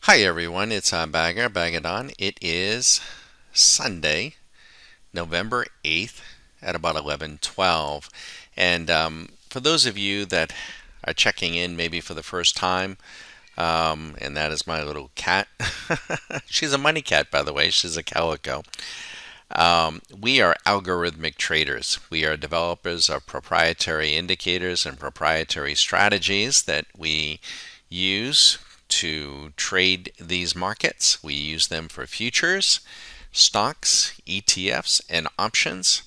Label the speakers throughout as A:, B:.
A: Hi everyone, it's Bagadon. It is Sunday, November 8th at about 11:12. And for those of you that are checking in maybe for the first time, and that is my little cat. She's a money cat, by the way. She's a calico. We are algorithmic traders. We are developers of proprietary indicators and proprietary strategies that we use to trade these markets. We use them for futures, stocks, ETFs, and options.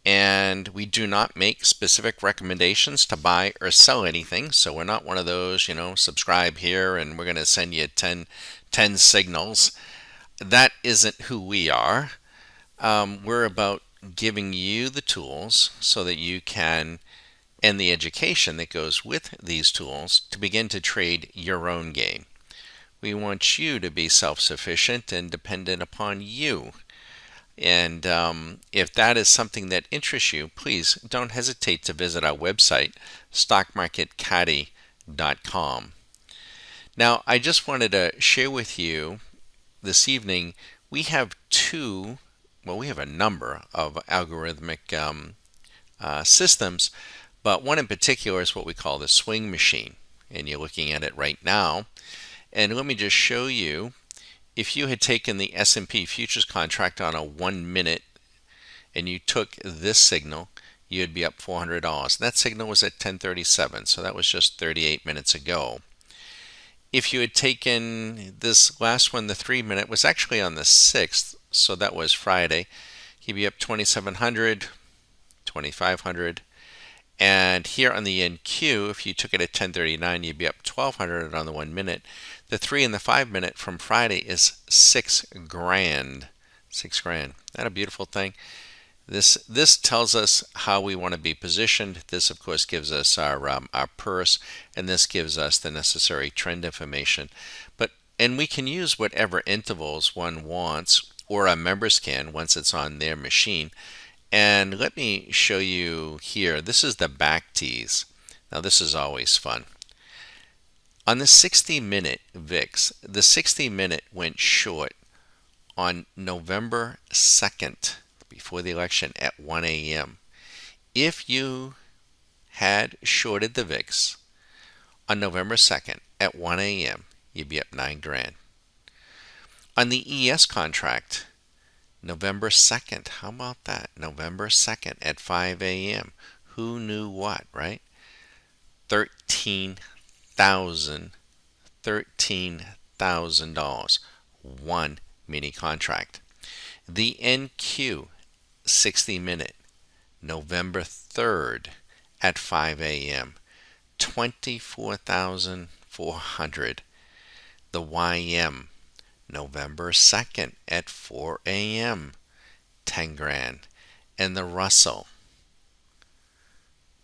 A: And we do not make specific recommendations to buy or sell anything. So we're not one of those, subscribe here and we're going to send you 10 signals. That isn't who we are. We're about giving you the tools so that you can, and the education that goes with these tools, to begin to trade your own game. We want you to be self-sufficient and dependent upon you. And if that is something that interests you, please don't hesitate to visit our website, Stockmarketcaddie.com. Now, I just wanted to share with you this evening, we have we have a number of algorithmic systems, but one in particular is what we call the swing machine. And you're looking at it right now. And let me just show you, if you had taken the S&P futures contract on a 1 minute and you took this signal, you'd be up $400. That signal was at 10:37, so that was just 38 minutes ago. If you had taken this last one, the 3 minute, was actually on the 6th, so that was Friday, you'd be up 2,700, 2,500. And here on the NQ, if you took it at 10:39, you'd be up 1,200 on the 1 minute. The 3 and the 5 minute from Friday is 6 grand. 6 grand. Isn't that a beautiful thing? This tells us how we want to be positioned. This, of course, gives us our purse, and this gives us the necessary trend information. And we can use whatever intervals one wants, or our members can once it's on their machine. And let me show you here. This is the back tees. Now this is always fun. On the 60-minute VIX, the 60-minute went short on November 2nd, before the election, at 1 a.m. If you had shorted the VIX on November 2nd at 1 a.m., you'd be up 9 grand. On the ES contract, November 2nd, how about that? November 2nd at 5 a.m. Who knew what, right? $13,000. One mini contract. The NQ 60-minute, November 3rd at 5 a.m. 24,400. The YM, November 2nd at 4 a.m., 10 grand. And the Russell,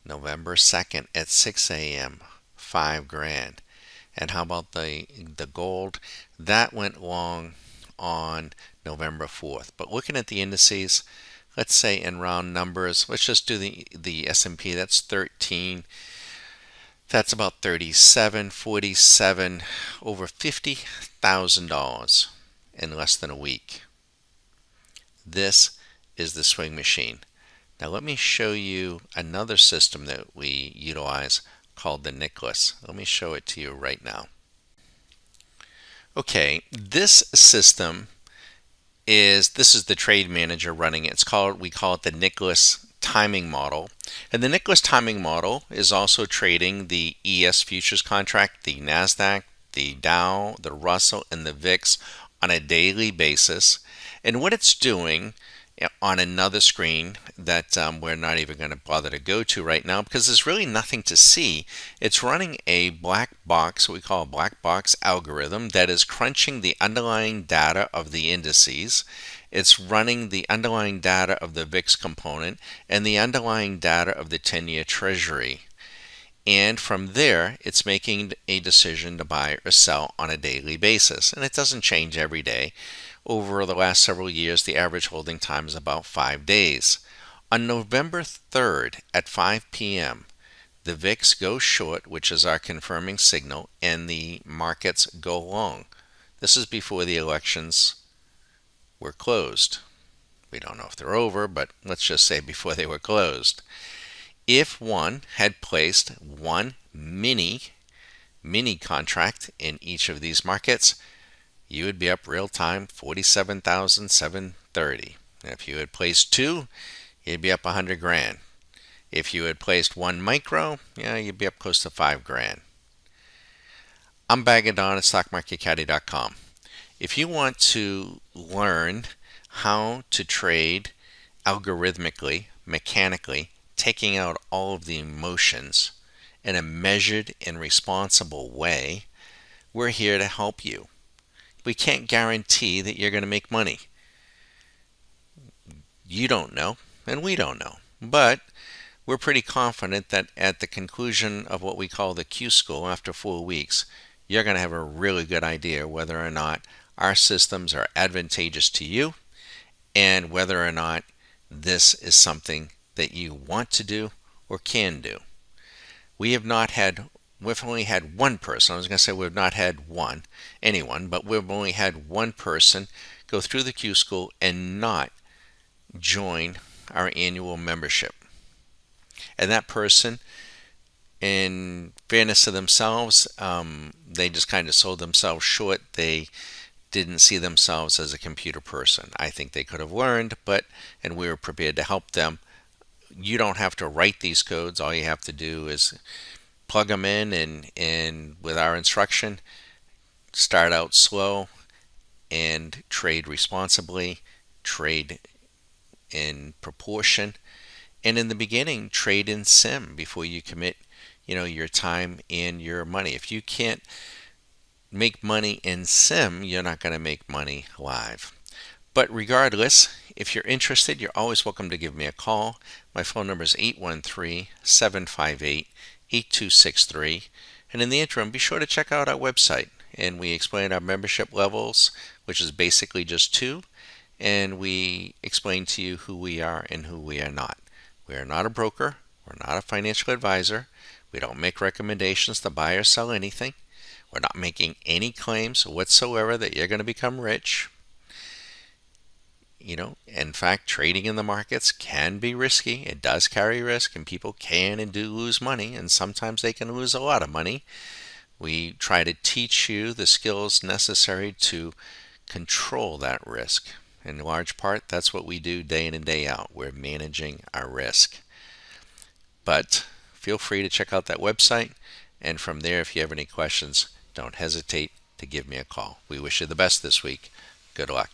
A: November 2nd at 6 a.m., 5 grand. And how about the gold? That went long on November 4th. But looking at the indices, let's say in round numbers, let's just do the S&P. That's 13. That's about 37, 47, over $50,000 in less than a week. This is the swing machine. Now let me show you another system that we utilize called the Nicholas. Let me show it to you right now. Okay, this system is the trade manager running it. We call it the Nicholas timing model. And the Nicholas timing model is also trading the ES futures contract, the NASDAQ, the Dow, the Russell, and the VIX on a daily basis. And what it's doing on another screen that we're not even going to bother to go to right now because there's really nothing to see. It's running a black box, what we call a black box algorithm, that is crunching the underlying data of the indices. It's running the underlying data of the VIX component and the underlying data of the 10-year Treasury. And from there, it's making a decision to buy or sell on a daily basis. And it doesn't change every day. Over the last several years, the average holding time is about 5 days. On November 3rd at 5 p.m., the VIX goes short, which is our confirming signal, and the markets go long. This is before the elections were closed. We don't know if they're over, but let's just say before they were closed. If one had placed one mini contract in each of these markets, you would be up real time 47,730. If you had placed two, you'd be up 100 grand. If you had placed one micro, you'd be up close to 5 grand. I'm Bagging Don at Stockmarketcaddie.com. If you want to learn how to trade algorithmically, mechanically, taking out all of the emotions in a measured and responsible way, we're here to help you. We can't guarantee that you're going to make money. You don't know, and we don't know. But we're pretty confident that at the conclusion of what we call the Q school after 4 weeks, you're going to have a really good idea whether or not our systems are advantageous to you and whether or not this is something that you want to do or can do. We've only had one person. I was going to say we've not had anyone, but we've only had one person go through the Q school and not join our annual membership. And that person, in fairness to themselves, they just kind of sold themselves short. They didn't see themselves as a computer person. I think they could have learned, and we were prepared to help them. You don't have to write these codes. All you have to do is plug them in, and with our instruction, start out slow and trade responsibly, trade in proportion, and in the beginning, trade in sim before you commit, your time and your money. If you can't make money in sim, you're not going to make money live. But regardless, if you're interested, you're always welcome to give me a call. My phone number is 813-758-8263. And in the interim, be sure to check out our website. And we explain our membership levels, which is basically just two. And we explain to you who we are and who we are not. We are not a broker. We're not a financial advisor. We don't make recommendations to buy or sell anything. We're not making any claims whatsoever that you're going to become rich. In fact, trading in the markets can be risky. It does carry risk, and people can and do lose money, and sometimes they can lose a lot of money. We try to teach you the skills necessary to control that risk. In large part, that's what we do day in and day out. We're managing our risk. But feel free to check out that website, and from there, if you have any questions, don't hesitate to give me a call. We wish you the best this week. Good luck.